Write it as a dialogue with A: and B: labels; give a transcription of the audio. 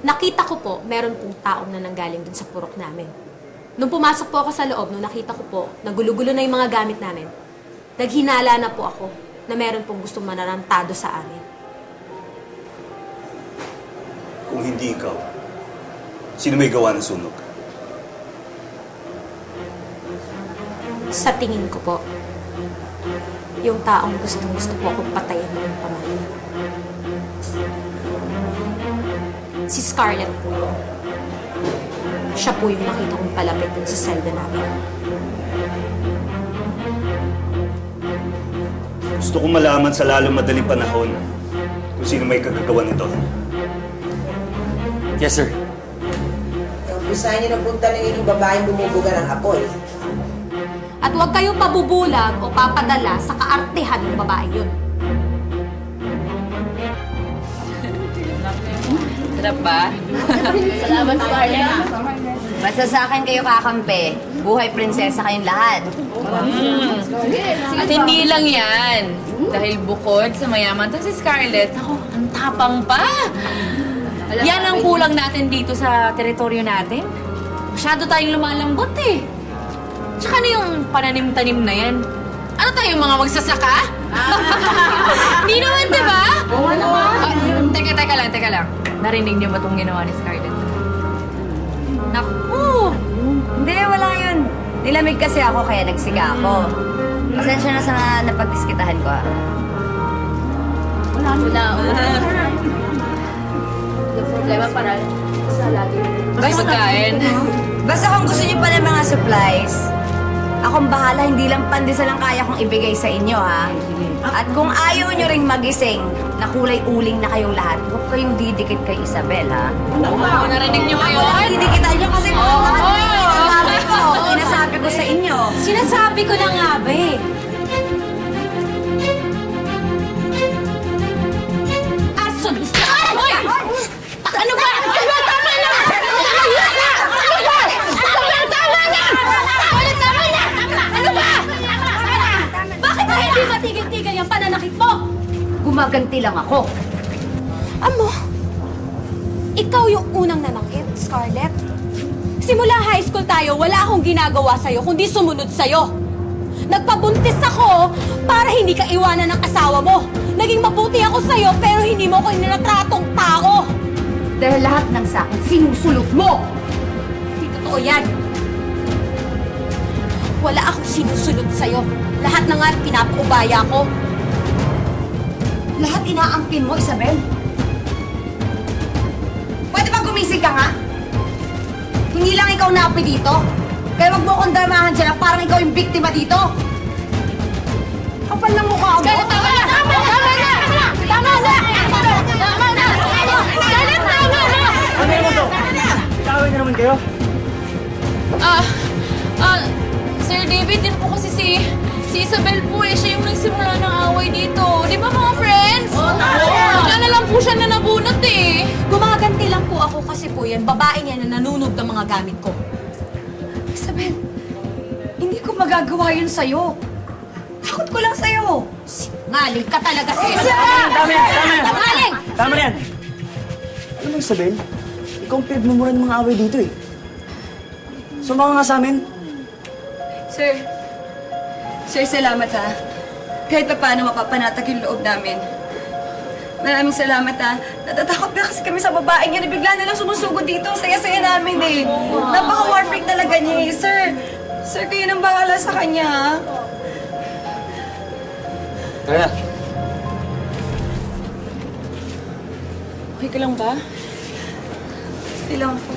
A: Nakita ko po, meron pong taong na nanggaling dun sa purok namin. Nung pumasok po ako sa loob, nung nakita ko po, nagulo-gulo na yung mga gamit namin, naghinala na po ako na meron pong gustong manarantado sa amin.
B: Kung hindi ikaw, sino may gawa ng sunog?
A: Sa tingin ko po, yung taong gustong-gusto po akong patayin noong pamilya. Si Scarlett po yun. Siya po yung nakita kong palapit dun sa selda namin.
B: Gusto kong malaman sa lalong madaling panahon kung sino may kagagawa nito.
C: Yes, sir.
D: Umpisahan niyo na punta ng inyong babaeng bumubuga ng apoy.
A: At huwag kayong pabubulag o papadala sa kaartehan ng babae yun.
E: Sarap ba?
F: Salamat, Scarlett.
E: Basta sa akin kayo kakampi. Buhay prinsesa kayong lahat.
F: At hindi lang yan. Dahil bukod sa mayaman to si Scarlett, ako, ang tapang pa. Yan ang kulang natin dito sa teritoryo natin. Masyado tayong lumalambot eh. Tsaka na yung pananim-tanim na yan. Ano tayo, mga magsasaka? Hindi naman, di ba? Oo naman. Teka lang. Narinig niyo ba itong ginawa ni Scarlett?
E: Naku! Hindi, wala yun. Nilamig kasi ako kaya nagsiga ako. Pasensya na sa napagdiskitahan ko ah.
F: Wala. Yung problema para sa lagi. Basta pagkain.
E: Basta kung gusto niyo pa ng mga supplies, akong bahala, hindi lang pandesal ang kaya kong ibigay sa inyo, ha? At kung ayaw nyo ring magising na kulay uling na kayong lahat, huwag kayong didikit kay Isabel, ha?
F: Oo, narinig niyo ba
E: Ako
F: yun?
E: lang didikitan nyo kasi kung sinasabi ko, sinasabi ko sa inyo.
A: Sinasabi ko na nga ba eh. Ason! Hoy! Ano ba? Tama na! Ano ba? Bakit ba hindi matigil-tigil yung pananakit mo?
E: Gumaganti lang ako.
A: Amo, ikaw yung unang nanakit, Scarlett. Simula high school tayo, wala akong ginagawa sa'yo kundi sumunod sa'yo. Nagpabuntis ako para hindi ka iwanan ng asawa mo. Naging mabuti ako sa'yo pero hindi mo ako inatratong tao.
E: Dahil lahat ng sakin, sinusulot mo!
A: Hindi totoo yan. Wala akong sinusunod sa'yo. Lahat na nga pinapaubaya ko.
E: Lahat inaampin mo, Isabel. Pwede ba gumising ka nga? Hindi lang ikaw naapi dito. Kaya wag mo akong dramahan dyan na parang ikaw yung biktima dito. Kapal ng mukha mo.
F: Scarlett, tama na! Tama na! Scarlett, tama na!
C: Ano naman to? Ikawin na naman kayo?
F: Sir David, din po kasi si Isabel po eh. Siya yung nagsimula ng away dito. Di ba mga friends? Oo, bigla na lang po siya na nabunot eh.
A: Gumaganti lang po ako kasi po yan, babae niya na nanunog ng mga gamit ko.
E: Isabel, hindi ko magagawa yun sa'yo. Takot ko lang sa'yo.
A: Singaling ka talaga, sis.
C: Tama yan!
A: Singaling!
C: Tama na yan! Alam mo, Isabel, ikaw ang pinagmumura ng mga away dito eh. Sumama nga sa amin.
G: Sir, salamat ha. Kahit pa paano mapapanatag yung loob namin. Maraming salamat ha. Natatakot na kasi kami sa babaeng yan. Bigla na lang sumusugod dito. Ang saya-saya namin eh. Napaka-warping talaga niya eh. Sir, kayo nang bahala sa kanya ha.
C: Kaya,
G: Okay ka lang ba? Sige lang po.